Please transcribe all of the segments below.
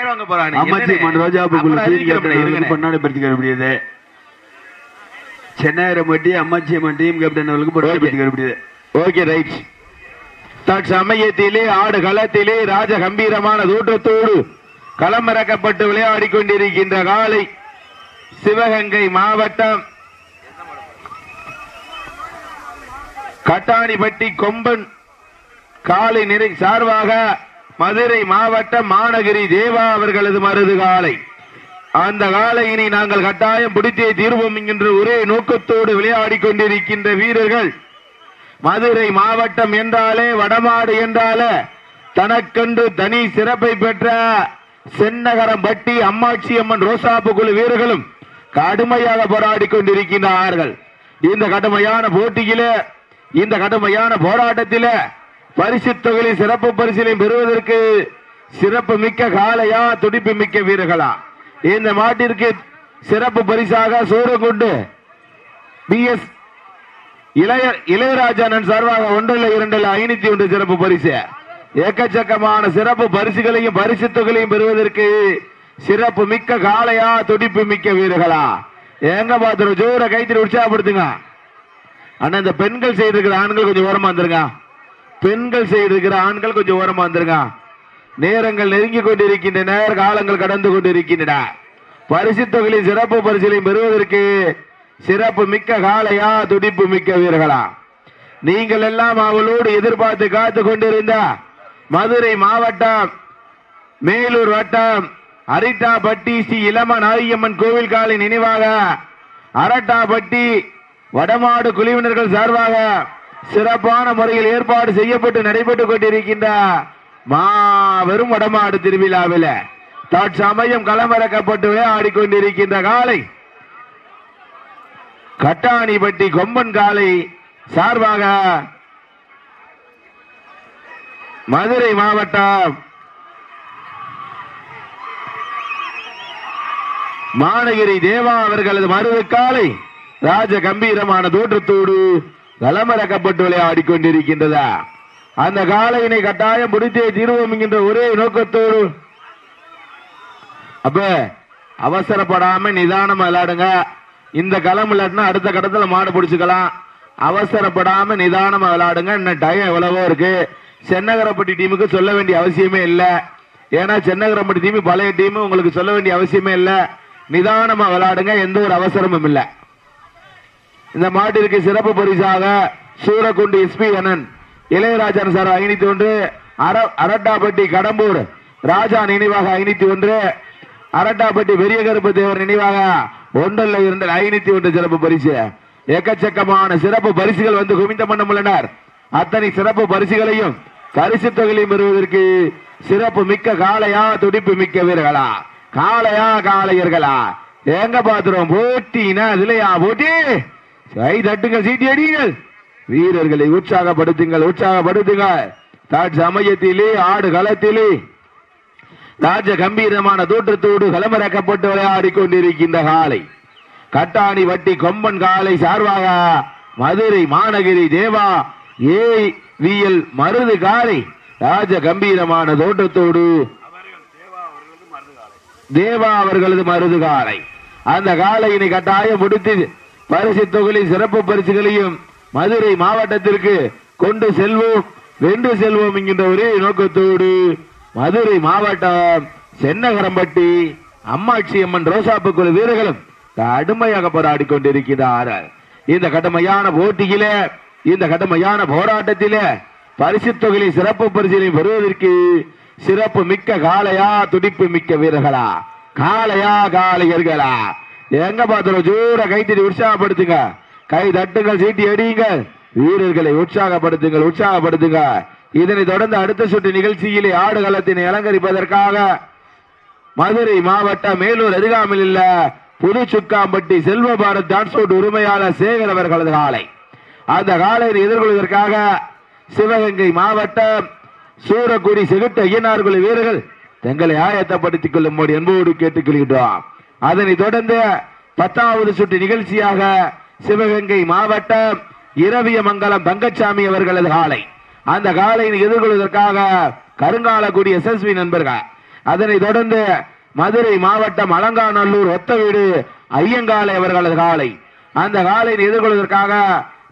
1000 வாங்க போறானே. அம்மாச்சி மன் ரோஜாபுக்குள்ள பொன்னாடி படுத்திக்க முடியாது. சென்னையரம்பட்டி அம்மாச்சி அம்மன் டீம் கேப்டன் அவர்களுக்கு பொன்னாடி படுத்திக்க முடியாது. Okay right. தற்சமயத்திலே ஆடு களத்திலே ராஜ கம்பீரமான தோற்றத்தோடு களமிறக்கப்பட்டு விளையாடி கொண்டிருக்கின்ற காலை சிவகங்கை மாவட்டம் கட்டாணிப்பட்டி கொம்பன் காலை நிறை சார்பாக மதுரை மாவட்டம் மாநகரி தேவா அவர்களது மருது காலை. அந்த காலையினை நாங்கள் கட்டாயம் பிடித்தே தீர்வோம் என்கின்ற ஒரே நோக்கத்தோடு விளையாடி கொண்டிருக்கின்ற வீரர்கள் மதுரை மாவட்டம் என்றாலே வடமாடு என்றாலே தனக்கென்று தனி சிறப்பை பெற்ற சென்னகரம்பட்டி அம்மாச்சி அம்மன் ரோசாப்பு குழு வீரர்களும் கடுமையாக போராடி கொண்டிருக்கின்றார்கள். இந்த கடுமையான போட்டியிலே இந்த கடுமையான போராட்டத்திலே பரிசு தொகையில் சிறப்பு பரிசிலை பெறுவதற்கு சிறப்பு மிக்க காளையா துடிப்பு மிக்க வீரர்களா? இந்த மாட்டிற்கு சிறப்பு பரிசாக சூரகுண்டு BS இளையராஜன் சார்பாக 1 2 501 சிறப்பு பரிசு. ஏக்கச்சக்கமான சிறப்பு பரிசுகளையும் பரிசு தொகையையும் பெறுவதற்கு சிறப்பு மிக்க காளையா துடிப்பு மிக்க வீரர்களா? எங்க பாத்துறோம் ஜோர கைத்திரி உற்சாகப்படுத்துங்க அண்ணா. இந்த பெண்கள் செய்திருக்கிற ஆண்கள் கொஞ்சம் ஓரமா வந்துருங்க. பெண்கள் செய்திருக்கிற ஆண்கள் கொஞ்சம் ஓரமா வந்துருங்க. நேரங்கள் நெருங்கி கொண்டிருக்கின்றன, காலங்கள் கடந்து கொண்டிருக்கின்றன. பரிசு தொகையில் சிறப்பு பரிசுகளையும் பெறுவதற்கு சிறப்பு மிக்க காளையா துடிப்பு மிக்க வீரர்களா? நீங்கள் எல்லாம் அவளோடு எதிர்பார்த்து காத்து கொண்டிருந்த மதுரை மாவட்டம் மேலூர் வட்டம் அரிட்டாப்பட்டி ஸ்ரீ இளமன் ஆரியம்மன் கோவில் காலை நினைவாக அரட்டாப்பட்டி வடமாடு குழுவினர்கள் சார்பாக சிறப்பான முறையில் ஏற்பாடு செய்யப்பட்டு நடைபெற்றுக் கொண்டிருக்கின்ற மாபெரும் வடமாடு திருவிழாவில் தற்சமயம் களமிறக்கப்பட்டு ஆடிக்கொண்டிருக்கின்ற காலை கட்டாணிப்பட்டி கொம்பன் காலை சார்பாக மதுரை மாவட்டம் மாநகரி தேவா அவர்களது மருது காலை ராஜ கம்பீரமான தோற்றத்தோடு களமிறக்கப்பட்டு விளையாடி கொண்டிருக்கின்றதா? அந்த காலையினை கட்டாயம் முடித்தே தீர்வோம் என்கின்ற ஒரே நோக்கத்தோடு அப்ப அவசரப்படாம நிதானமா விளையாடுங்க. இந்த களம் விளையாடுனா அடுத்த கடத்துல மாடு பிடிச்சுக்கலாம். அவசரப்படாம நிதானமா விளையாடுங்க. இன்னும் டைம் எவ்வளவோ இருக்கு. சென்னகரப்பட்டி டீமுக்கு சொல்ல வேண்டிய அவசியமே இல்லை. ஏன்னா சென்னகரப்பட்டி டீம் பழைய டீம், உங்களுக்கு சொல்ல வேண்டிய அவசியமே இல்லை. நிதானமா விளையாடுங்க, எந்த ஒரு அவசரமும் இல்லை. இந்த மாட்டிற்கு சிறப்பு பரிசாக சூரக்குண்டு SP அண்ணன் இளையராஜன் சார் 501, அரட்டாப்பட்டி கடம்பூர் ராஜா நினைவாக 501, அரட்டாப்பட்டி பெரிய கருப்பு தேவர் நினைவாக 1 2 501 சிறப்பு பரிசு. எக்கச்சக்கமான சிறப்பு பரிசுகள் வந்து குவிந்த மன்னம் உள்ளனர். அத்தனை சிறப்பு பரிசுகளையும் பரிசு தொகையிலையும் பெறுவதற்கு சிறப்பு மிக்க காளையா துடிப்பு மிக்க வீரர்களா? காளையா காளையர்களா? எங்க பாத்துறோம் போட்டினா இதுலயா போட்டி? கை தட்டுங்கள், சீட்டி அடிங்கள், வீரர்களை உற்சாகப்படுத்துங்கள், உற்சாகப்படுத்துங்கள். தற்சமயத்திலே ஆடு களத்திலே ராஜ கம்பீரமான தோற்றத்தோடு களமிறக்கப்பட்டு விளையாடி கொண்டிருக்கின்ற காலை கட்டாணி வட்டி கொம்பன் காலை சார்பாக மதுரை மாநகரி தேவா AVL மருது காலை ராஜ கம்பீரமான தோற்றத்தோடு தேவா அவர்களது மருது காலை. அந்த காலையினை கட்டாயம் முடித்து பரிசு தொகையில் சிறப்பு பரிசுகளையும் மதுரை மாவட்டத்திற்கு கொண்டு செல்வோம், வென்று செல்வோம் என்கின்ற ஒரே நோக்கத்தோடு மதுரை மாவட்டம் சென்னகரம்பட்டி அம்மாச்சி அம்மன் ரோசாப்பு குழு வீரர்களும் கடுமையாக போராடி கொண்டிருக்கிறார்கள். இந்த கடுமையான போட்டியிலே இந்த கடுமையான போராட்டத்திலே பரிசு தொகையை சிறப்பு பரிசிலை பெறுவதற்கு சிறப்பு மிக்க காளையா துடிப்பு மிக்க வீரர்களா? காளையா காளையர்களா? எங்க பாத்திரம் ஜோர கைத்தறி உற்சாகப்படுத்துங்க, கை தட்டுங்கள், சீட்டி அடியுங்கள், வீரர்களை உற்சாகப்படுத்துங்கள், உற்சாகப்படுத்துங்க. இதனை தொடர்ந்து அடுத்த சுற்று நிகழ்ச்சியிலே ஆடுகளத்தினை அலங்கரிப்பதற்காக மதுரை மாவட்டம் மேலூர் அருகாமையில் உள்ள புது சுக்காம்பட்டி செல்வ பாரத் டிரான்ஸ்போர்ட் உரிமையாளர் சேகர் அவர்களது காலை. அந்த காலையை எதிர்கொள்வதற்காக சிவகங்கை மாவட்டம் சூரக்குடி செகுட்ட ஐயனார்குழு வீரர்கள் தங்களை ஆயத்தப்படுத்திக் கொள்ளும்படி என்போடு கேட்டுக் கொள்கின்றோம். அதனை தொடர்ந்து 10வது சுற்று நிகழ்ச்சியாக சிவகங்கை மாவட்டம் இரவியமங்கலம் தங்கச்சாமி அவர்களது காலை. அந்த காலையை எதிர்கொள்வதற்காக கருங்காலக்குடி SSV நண்பர்கள் அதனைத் தொடர்ந்து மதுரை மாவட்டம் அலங்காநல்லூர் ஒத்த வீடு ஐயங்காலை அவர்களது காலை. அந்த காலை எதிர்கொள்வதற்காக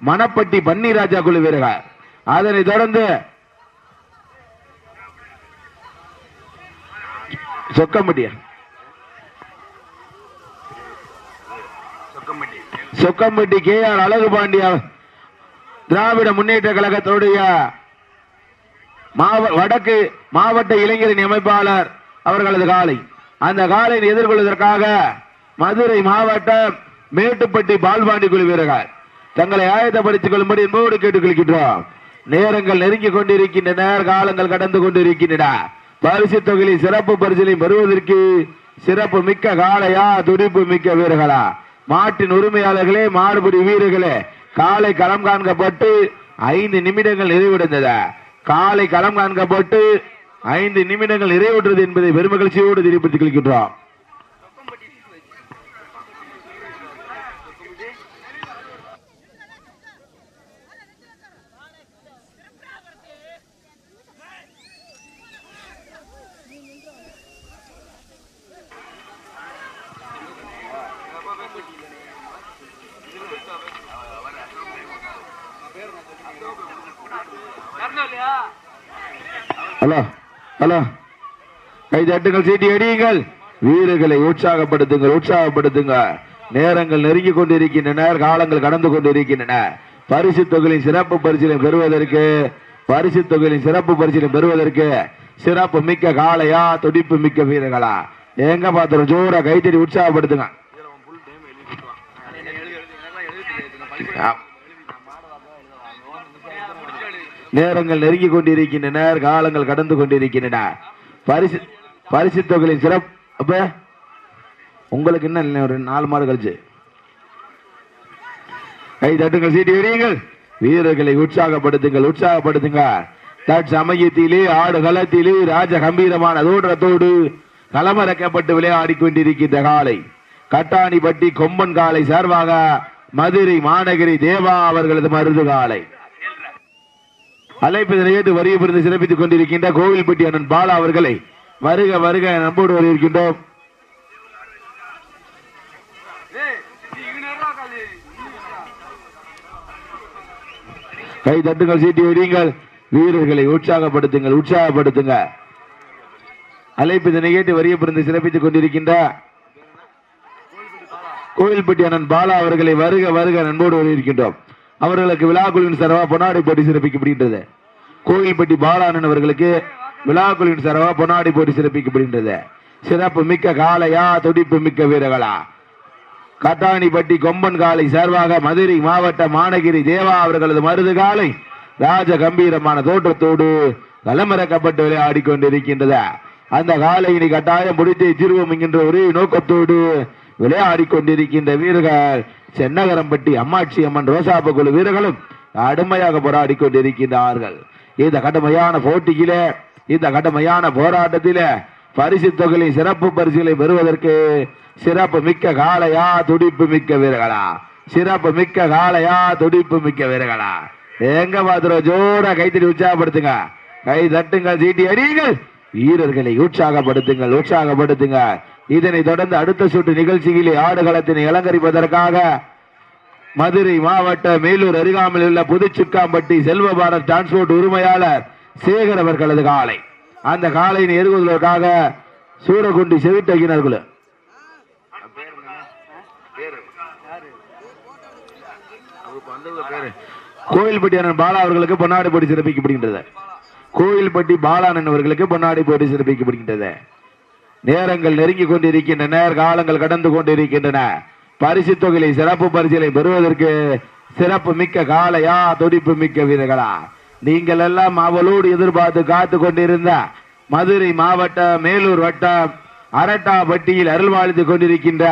மணப்பட்டி பன்னீராஜா குழு வீரர்கள். அதனைத் தொடர்ந்து சொக்கம்பட்டி கே ஆர் அழகு பாண்டியா திராவிட முன்னேற்ற கழகத்துடைய வடக்கு மாவட்ட இளைஞரின் அமைப்பாளர் அவர்களது காலை. அந்த காலை எதிர்கொள்வதற்காக மதுரை மாவட்டம் மேட்டுப்பட்டி பால்பாண்டி குழு வீரர்கள் தங்களை ஆயத்தப்படுத்திக் கொள்ளும்படி என்போடு கேட்டுக் கொள்கின்றோம். நேரங்கள் நெருங்கிக் கொண்டிருக்கின்றன, காலங்கள் கடந்து கொண்டிருக்கின்றன. பரிசு தொகையை சிறப்பு பரிசிலை பெறுவதற்கு சிறப்பு மிக்க காளையா துடிப்பு மிக்க வீரர்களா? மாட்டின் உரிமையாளர்களே, மாடுபிடி வீரர்களே, காலை களம் காண்கப்பட்டு 5 நிமிடங்கள் நிறைவடைந்தது. காலை களம் காண்கப்பட்டு 5 நிமிடங்கள் நிறைவுற்றது என்பதை பெருமகிழ்ச்சியோடு தெரிவித்துக் கொள்கின்றோம். ஹலோ ஹலோ கை தட்டுங்கள், சீட்டி அடியுங்கள், வீரர்களை உற்சாகப்படுத்துங்கள், உற்சாகப்படுத்துங்க. நேரங்கள் நெருங்கிக் கொண்டிருக்கின்றன, காலங்கள் கடந்து கொண்டிருக்கின்றன. பரிசு தொகையின் சிறப்பு பரிசிலை பெறுவதற்கு சிறப்பு மிக்க காளையா துடிப்பு மிக்க வீரர்களா? எங்க பாத்திரம் ஜோரா கைத்தறி உற்சாகப்படுத்துங்க. நேரங்கள் நெருங்கிக் கொண்டிருக்கின்றன, காலங்கள் கடந்து கொண்டிருக்கின்றன. பரிசு தொகையின் சிறப்பு உங்களுக்கு இன்னும் ஒரு 4 மாடு கழிச்சு கை தட்டுங்கள், சீட்டி எறியுங்கள், வீரர்களை உற்சாகப்படுத்துங்கள், உற்சாகப்படுத்துங்க. தற்சமயத்திலே ஆடுகளத்திலே ராஜ கம்பீரமான தோற்றத்தோடு களமிறக்கப்பட்டு விளையாடி கொண்டிருக்கின்ற காலை கட்டாணிப்பட்டி கொம்பன் காலை சார்பாக மதுரை மாநகரி தேவா அவர்களது மருது காலை. அழைப்பதனை ஏற்று வரிய பிரிந்து சிறப்பித்துக் கொண்டிருக்கின்ற கோவில்பட்டி அண்ணன் பாலா அவர்களை வருக வருக நம்போடு வருகின்றோம். கை தட்டுங்கள், சீட்டி வெடியுங்கள், வீரர்களை உற்சாகப்படுத்துங்கள், உற்சாகப்படுத்துங்க. அழைப்பதனை ஏற்று வரிய பிரிந்து சிறப்பித்துக் கொண்டிருக்கின்ற கோவில்பட்டி அண்ணன் பாலா அவர்களை வருக வருக நண்போடு வருகின்றோம். அவர்களுக்கு விழாக்குழுவின் சார்பாக பொன்னாடி போட்டி சிறப்பிக்கப்படுகின்றது. கோவில்பட்டி பாலானன் அவர்களுக்கு விழாக்குழுவின் சார்பாக பொன்னாடி போட்டி சிறப்பிக்கப்படுகின்றது. சிறப்பு மிக்க காளையா துடிப்பு மிக்க வீரர்களா? கட்டாணிப்பட்டி கொம்பன் காலை சார்பாக மதுரை மாவட்ட மாநகிரி தேவா அவர்களது மருது காலை ராஜ கம்பீரமான தோற்றத்தோடு களமிறக்கப்பட்டு விளையாடி கொண்டிருக்கின்றது. அந்த காலையினை கட்டாயம் முடித்து தீர்வோம் என்கின்ற ஒரே நோக்கத்தோடு விளையாடி கொண்டிருக்கின்ற வீரர்கள் சென்னகரம்பட்டி அம்மாட்சி அம்மன் ரோசாப்பு குழு வீரர்களும் கடுமையாக போராடி கொண்டிருக்கின்றார்கள். இந்த கடுமையான போட்டியிலே, இந்த கடுமையான போராட்டத்திலே பரிசு தொகையை சிறப்பு பரிசுகளை பெறுவதற்கு சிறப்பு மிக்க காளையா துடிப்பு மிக்க வீரர்களா? சிறப்பு மிக்க காளையா துடிப்பு மிக்க வீரர்களா? எங்க பாத்திரம் ஜோரா கைத்தறி உற்சாகப்படுத்துங்க, கை தட்டுங்கள், சீட்டி அடியுங்கள், வீரர்களை உற்சாகப்படுத்துங்கள், உற்சாகப்படுத்துங்க. இதனை தொடர்ந்து அடுத்த சுற்று நிகழ்ச்சியிலே ஆடுகளத்தினை அலங்கரிப்பதற்காக மதுரை மாவட்ட மேலூர் அருகாமையில் உள்ள புதுச்சுக்காம்பட்டி செல்வபாரத் டிரான்ஸ்போர்ட் உரிமையாளர் சேகர் அவர்களது காலை. அந்த காலையினை எதிர்கொள்வதற்காக சூரகுண்டி செவிட்டகினர்கள் கோயில்பட்டி அண்ணன் பாலா அவர்களுக்கு பொன்னாடி போட்டி சிறப்பிக்கப்படுகின்றது. கோயில்பட்டி பாலானன் அவர்களுக்கு பொன்னாடி போட்டி சிறப்பிக்கப்படுகின்றது. நேரங்கள் நெருங்கிக் கொண்டிருக்கின்றன, காலங்கள் கடந்து கொண்டிருக்கின்றன. பரிசு தொகையை சிறப்பு பரிசிலை பெறுவதற்கு சிறப்பு மிக்க காளையா துடிப்பு மிக்க வீரர்களா? நீங்கள் எல்லாம் அவளோடு எதிர்பார்த்து காத்து கொண்டிருந்த மதுரை மாவட்ட மேலூர் வட்டம் அரட்டாப்பட்டியில் அருள்வாழ்த்து கொண்டிருக்கின்ற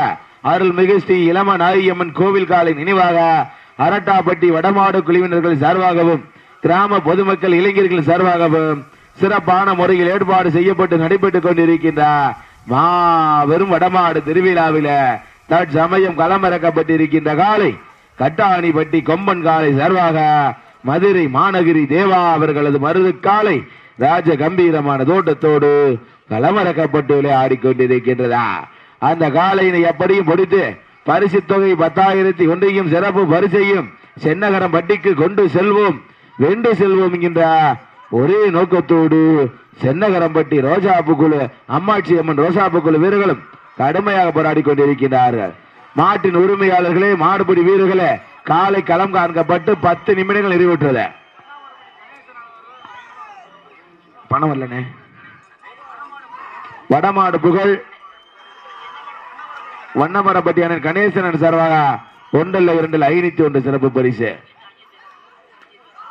அருள்மிகு ஸ்ரீ இளம நாயம்மன் கோவில் காலை நினைவாக அரட்டாப்பட்டி வடமாடு குழுவினர்கள் சார்பாகவும் கிராம பொதுமக்கள் இளைஞர்கள் சார்பாகவும் சிறப்பான முறையில் ஏற்பாடு செய்யப்பட்டு நடைபெற்றுக் கொண்டிருக்கின்ற மாபெரும் வடமாடு திருவிழாவில தற்சமயம் களமிறக்கப்பட்டிருக்கின்ற காலை கட்டாணிப்பட்டி கொம்பன் காலை சார்பாக மதுரை மாநகிரி தேவா அவர்களது மருது காலை ராஜ கம்பீரமான தோட்டத்தோடு களமிறக்கப்பட்டு விளையாடிக்கொண்டிருக்கின்றதா. அந்த காலையினை எப்படியும் முடித்து பரிசு தொகை 10,001 சிறப்பு பரிசையும் சென்னகரம் பட்டிக்கு கொண்டு செல்வோம், வென்று செல்வோம் என்கின்ற ஒரே நோக்கத்தோடு சென்னகரம்பட்டி ரோசாப்பு குழு, அம்மாட்சி அம்மன் ரோசாப்பு குழு வீரர்களும் கடுமையாக போராடி கொண்டிருக்கிறார்கள். மாட்டின் உரிமையாளர்களே, மாடுபிடி வீரர்களே, காலை களம் காண்கப்பட்டு 10 நிமிடங்கள் நிறைவுற்றது. பணம் வரலனே. வடமாடு புகழ் வண்ணமரப்பட்டியான கணேசன் சார்பாக 1-2 சிறப்பு பரிசு.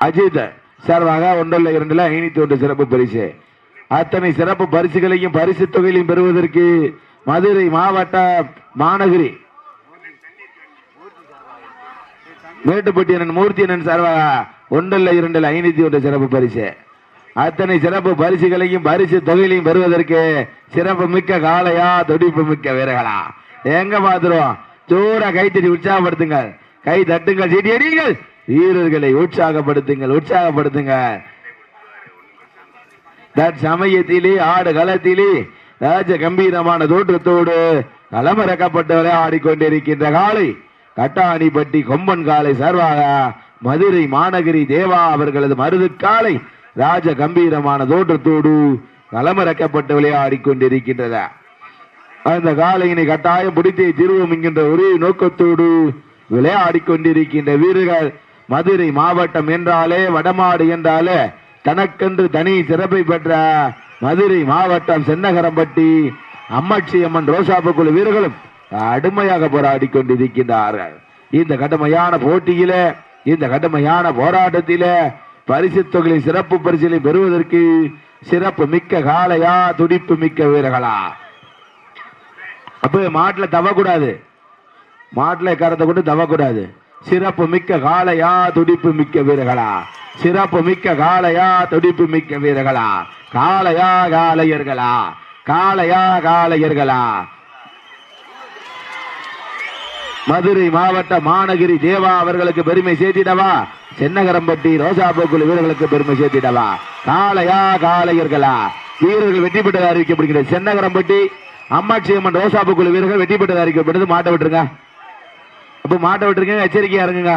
அஜித் சார்பாக 1-2 சிறப்பு பரிசு. அத்தனை சிறப்பு பரிசுகளையும் பரிசு தொகையிலையும் பெறுவதற்கு மதுரை மாவட்ட மாநகரி மேட்டுப்பட்டியன் மூர்த்தியன் சார்பாக 1-2 சிறப்பு பரிசு. அத்தனை சிறப்பு பரிசுகளையும் பரிசு தொகையிலையும் பெறுவதற்கு சிறப்பு மிக்க காளையா, துடிப்பு மிக்க வீரர்களா, எங்க பாத்துருவோம். ஜோரா கைத்தட்டி உற்சாகப்படுத்துங்கள், கை தட்டுங்கள், சீட்டி அடியுங்கள், வீரர்களை உற்சாகப்படுத்துங்கள், உற்சாகப்படுத்துங்கள். சமயத்திலே ஆடு களத்திலே ராஜ கம்பீரமான தோற்றத்தோடு களமிறக்கப்பட்டு விளையாடிக்கொண்டிருக்கின்ற காலை கட்டாணிப்பட்டி கொம்பன் காலை சார்பாக மதுரை மாநகரி தேவா அவர்களது மருது காலை ராஜ கம்பீரமான தோற்றத்தோடு களமிறக்கப்பட்டு விளையாடி கொண்டிருக்கின்றன. அந்த காலையினை கட்டாயம் பிடித்தே திருவோம் என்கின்ற ஒரே நோக்கத்தோடு விளையாடி கொண்டிருக்கின்ற வீரர்கள் மதுரை மாவட்டம் என்றாலே, வடமாடு என்றாலே தனக்கென்று தனி சிறப்பை பெற்ற மதுரை மாவட்டம் சென்னகரம்பட்டி அம்மாட்சி அம்மன் ரோசாப்பு குழு வீரர்களும் கடுமையாக போராடி கொண்டிருக்கின்றார்கள். இந்த கடுமையான போட்டியில, இந்த கடுமையான போராட்டத்தில பரிசு தொகையை சிறப்பு பரிசிலை பெறுவதற்கு சிறப்பு மிக்க காளையா, துடிப்பு மிக்க வீரர்களா. அப்ப மாட்டில் தவக்கூடாது, மாட்டில் கரத்தை கொண்டு தவக்கூடாது. சிறப்பு மிக்க காளையா, துடிப்பு மிக்க வீரர்களா, சிறப்பு மிக்க காளையா, துடிப்பு மிக்க வீரர்களா, காளையா காளையர்களா, காளையா காளையர்களா. மதுரை மாவட்ட மாநகரி தேவா அவர்களுக்கு பெருமை சேர்த்திடவா, சென்னகரம்பட்டி ரோசாப்பு குழு வீரர்களுக்கு பெருமை சேர்த்திடவா, காளையா காளையர்களா. வீரர்கள் வெற்றி பெற்றதாக அறிவிக்கப்படுகிறது. சென்னகரம்பட்டி அம்மாட்சி அம்மன் ரோசாப்பு குழு வீரர்கள் வெற்றி பெற்றதாக அறிவிக்கப்படுது. மாட்ட விட்டுருங்க, அப்ப மாட்ட விட்டுருங்க, எச்சரிக்கையா இருங்க.